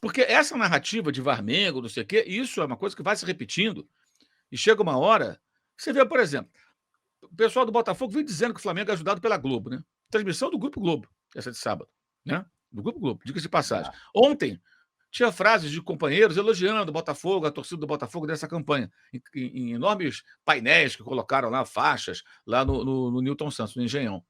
Porque essa narrativa de Varmengo, não sei o quê, isso é uma coisa que vai se repetindo. E chega uma hora. Você vê, por exemplo, o pessoal do Botafogo vem dizendo que o Flamengo é ajudado pela Globo, né? Transmissão do Grupo Globo, essa de sábado, né? Do Grupo Globo, diga-se de passagem. Ontem tinha frases de companheiros elogiando o Botafogo, a torcida do Botafogo dessa campanha, em enormes painéis que colocaram lá, faixas, lá no Newton Santos, no Engenhão.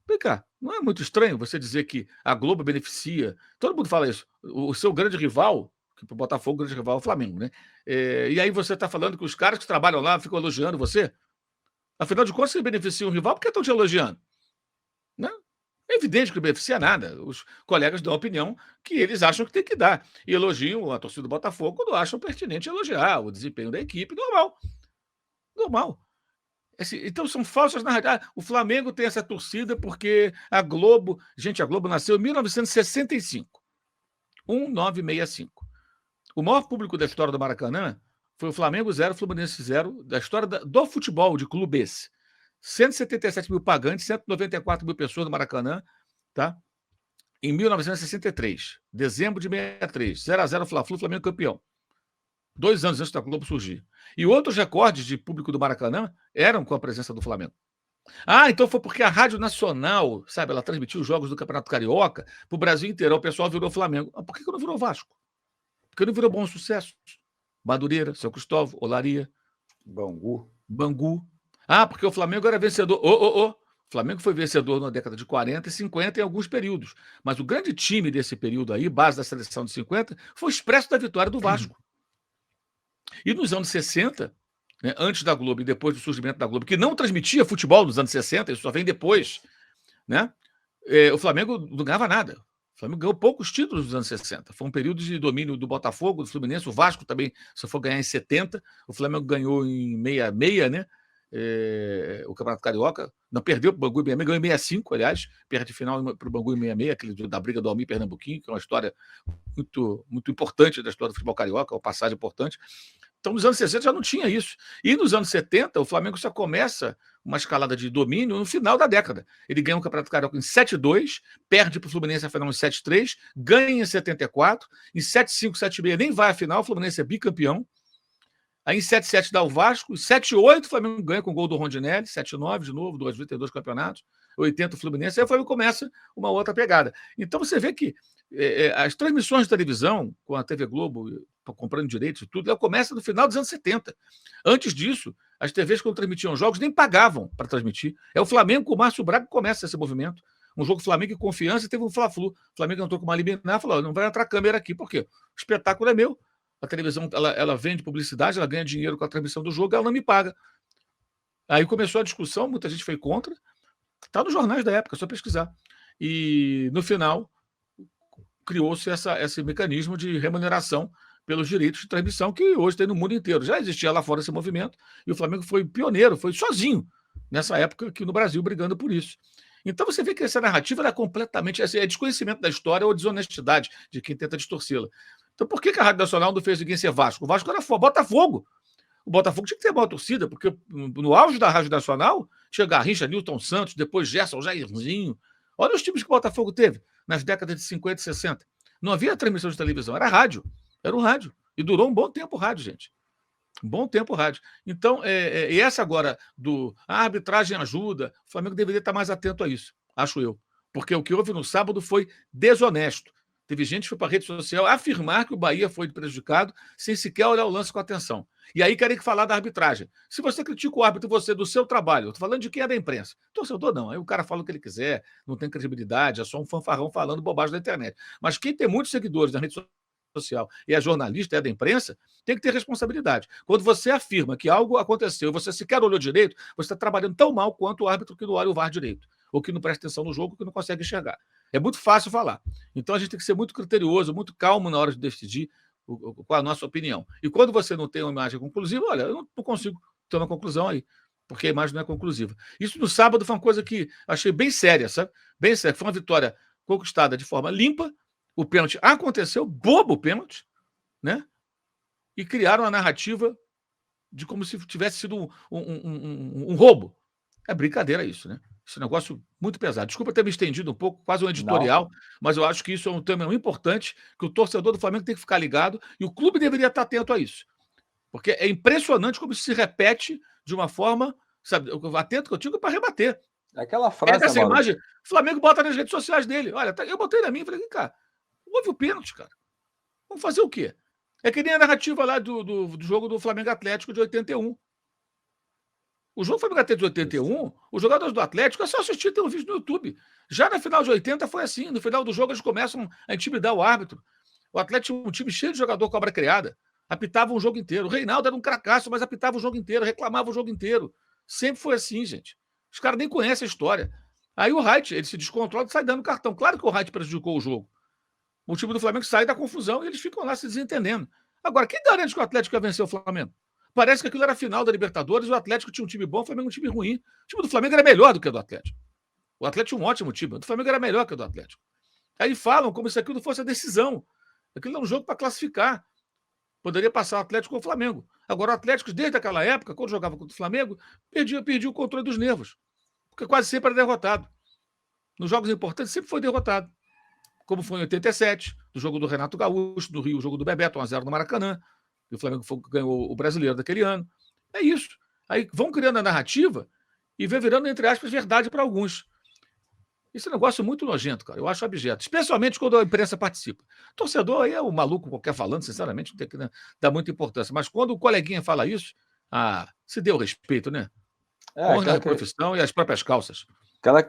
Vem cá, não é muito estranho você dizer que a Globo beneficia? Todo mundo fala isso. O seu grande rival, que para o Botafogo, o grande rival é o Flamengo, né? E aí você está falando que os caras que trabalham lá ficam elogiando você? Afinal de contas, você beneficia um rival, por que estão te elogiando? Né? É evidente que não beneficia nada. Os colegas dão a opinião que eles acham que tem que dar. E elogiam a torcida do Botafogo quando acham pertinente elogiar o desempenho da equipe. Normal. Normal. Então são falsas narrativas. O Flamengo tem essa torcida porque a Globo. Gente, a Globo nasceu em 1965. 1965. O maior público da história do Maracanã foi o Flamengo 0, Fluminense 0, da história do futebol de clubes. 177 mil pagantes, 194 mil pessoas no Maracanã, tá? Em 1963, dezembro de 63, 0-0 Fla-Flu, Flamengo campeão. 2 anos antes da Globo surgir. E outros recordes de público do Maracanã eram com a presença do Flamengo. Ah, então foi porque a Rádio Nacional, sabe, ela transmitiu os jogos do Campeonato Carioca para o Brasil inteiro. O pessoal virou Flamengo. Ah, por que não virou Vasco? Porque não virou Bom Sucesso. Madureira, São Cristóvão, Olaria, Bangu. Ah, porque o Flamengo era vencedor. O Flamengo foi vencedor na década de 40 e 50 em alguns períodos. Mas o grande time desse período aí, base da seleção de 50, foi o expresso da vitória do Vasco. E nos anos 60, né, antes da Globo e depois do surgimento da Globo, que não transmitia futebol nos anos 60, isso só vem depois, né? O Flamengo não ganhava nada. O Flamengo ganhou poucos títulos nos anos 60. Foi um período de domínio do Botafogo, do Fluminense. O Vasco também só foi ganhar em 70. O Flamengo ganhou em 66, né? O Campeonato Carioca. Não perdeu para o Bangu em 66, ganhou em 65, aliás. Perde final para o Bangu em 66, aquele da briga do Almir Pernambuquinho, que é uma história muito, muito importante da história do futebol carioca, uma passagem importante. Então, nos anos 60 já não tinha isso. E nos anos 70, o Flamengo só começa uma escalada de domínio no final da década. Ele ganha o Campeonato Carioca em 7-2, perde para o Fluminense a final em 7-3, ganha em 74, em 7-5, 7-6 nem vai à final, o Fluminense é bicampeão. Aí em 7-7 dá o Vasco, em 7-8 o Flamengo ganha com o gol do Rondinelli, 7-9 de novo, 2 vezes, tem 2 campeonatos, 80 o Fluminense, aí o Flamengo começa uma outra pegada. Então você vê que as transmissões de televisão, com a TV Globo comprando direitos e tudo, ela começa no final dos anos 70. Antes disso, as TVs, quando transmitiam jogos, nem pagavam para transmitir. É o Flamengo com o Márcio Braga que começa esse movimento. Um jogo Flamengo e Confiança e teve um Fla-Flu. O Flamengo entrou com uma liminar e falou: não vai entrar câmera aqui, por quê? O espetáculo é meu. A televisão ela vende publicidade, ela ganha dinheiro com a transmissão do jogo, ela não me paga. Aí começou a discussão, muita gente foi contra. Está nos jornais da época, é só pesquisar. E no final criou-se esse mecanismo de remuneração pelos direitos de transmissão que hoje tem no mundo inteiro. Já existia lá fora esse movimento e o Flamengo foi pioneiro, foi sozinho nessa época aqui no Brasil brigando por isso. Então você vê que essa narrativa é completamente é desconhecimento da história ou desonestidade de quem tenta distorcê-la. Então por que a Rádio Nacional não fez ninguém ser Vasco? O Vasco era Botafogo. O Botafogo tinha que ter boa torcida, porque no auge da Rádio Nacional tinha Garrincha, Newton Santos, depois Gerson, Jairzinho. Olha os times que o Botafogo teve nas décadas de 50 e 60. Não havia transmissão de televisão, era rádio. Era um rádio. E durou um bom tempo o rádio, gente. Um bom tempo o rádio. Então, e essa agora a arbitragem ajuda, o Flamengo deveria estar mais atento a isso, acho eu. Porque o que houve no sábado foi desonesto. Teve gente que foi para a rede social afirmar que o Bahia foi prejudicado sem sequer olhar o lance com atenção. E aí querem falar da arbitragem. Se você critica o árbitro, você do seu trabalho, eu estou falando de quem é da imprensa. Torcedor não, aí o cara fala o que ele quiser, não tem credibilidade, é só um fanfarrão falando bobagem na internet. Mas quem tem muitos seguidores na rede social e é jornalista, é da imprensa, tem que ter responsabilidade. Quando você afirma que algo aconteceu e você sequer olhou direito, você está trabalhando tão mal quanto o árbitro que não olha o VAR direito, ou que não presta atenção no jogo, que não consegue enxergar. É muito fácil falar. Então a gente tem que ser muito criterioso, muito calmo na hora de decidir qual a nossa opinião. E quando você não tem uma imagem conclusiva, olha, eu não consigo ter uma conclusão aí, porque a imagem não é conclusiva. Isso no sábado foi uma coisa que achei bem séria, sabe? Bem séria. Foi uma vitória conquistada de forma limpa, o pênalti aconteceu, bobo o pênalti, né? E criaram a narrativa de como se tivesse sido um roubo. É brincadeira isso, né? Esse negócio muito pesado. Desculpa ter me estendido um pouco, quase um Não, editorial, mas eu acho que isso é um tema importante, que o torcedor do Flamengo tem que ficar ligado e o clube deveria estar atento a isso. Porque é impressionante como isso se repete de uma forma, sabe, atento que eu digo para rebater. aquela Pega frase, essa Mauro, imagem, o Flamengo bota nas redes sociais dele. Olha, eu botei na minha e falei, cara, houve o pênalti, cara. Vamos fazer o quê? É que nem a narrativa lá do jogo do Flamengo Atlético de 81. O jogo Flamengo Atlético de 81, os jogadores do Atlético, é só assistir, tem um vídeo no YouTube. Já na final de 80 foi assim. No final do jogo eles começam a intimidar o árbitro. O Atlético tinha um time cheio de jogador cobra criada. Apitava o jogo inteiro. O Reinaldo era um cracaço, mas apitava o jogo inteiro, reclamava o jogo inteiro. Sempre foi assim, gente. Os caras nem conhecem a história. Aí o Wright, ele se descontrola e sai dando cartão. Claro que o Wright prejudicou o jogo. O time do Flamengo sai da confusão e eles ficam lá se desentendendo. Agora, quem garante que o Atlético ia vencer o Flamengo? Parece que aquilo era a final da Libertadores, o Atlético tinha um time bom, o Flamengo um time ruim. O time do Flamengo era melhor do que o do Atlético. O Atlético tinha um ótimo time, o do Flamengo era melhor que o do Atlético. Aí falam como se aquilo fosse a decisão. Aquilo é um jogo para classificar. Poderia passar o Atlético com o Flamengo. Agora, o Atlético, desde aquela época, quando jogava contra o Flamengo, perdia o controle dos nervos. Porque quase sempre era derrotado. Nos jogos importantes, sempre foi derrotado. Como foi em 87, no jogo do Renato Gaúcho, do Rio, o jogo do Bebeto, 1-0 no Maracanã. E o Flamengo ganhou o brasileiro daquele ano. É isso. Aí vão criando a narrativa e vem virando, entre aspas, verdade para alguns. Esse negócio é muito nojento, cara. Eu acho abjeto. Especialmente quando a imprensa participa. Torcedor aí é o maluco qualquer falando, sinceramente, não tem que dar muita importância. Mas quando o coleguinha fala isso, se deu respeito, né? Honra a profissão e as próprias calças. Aquela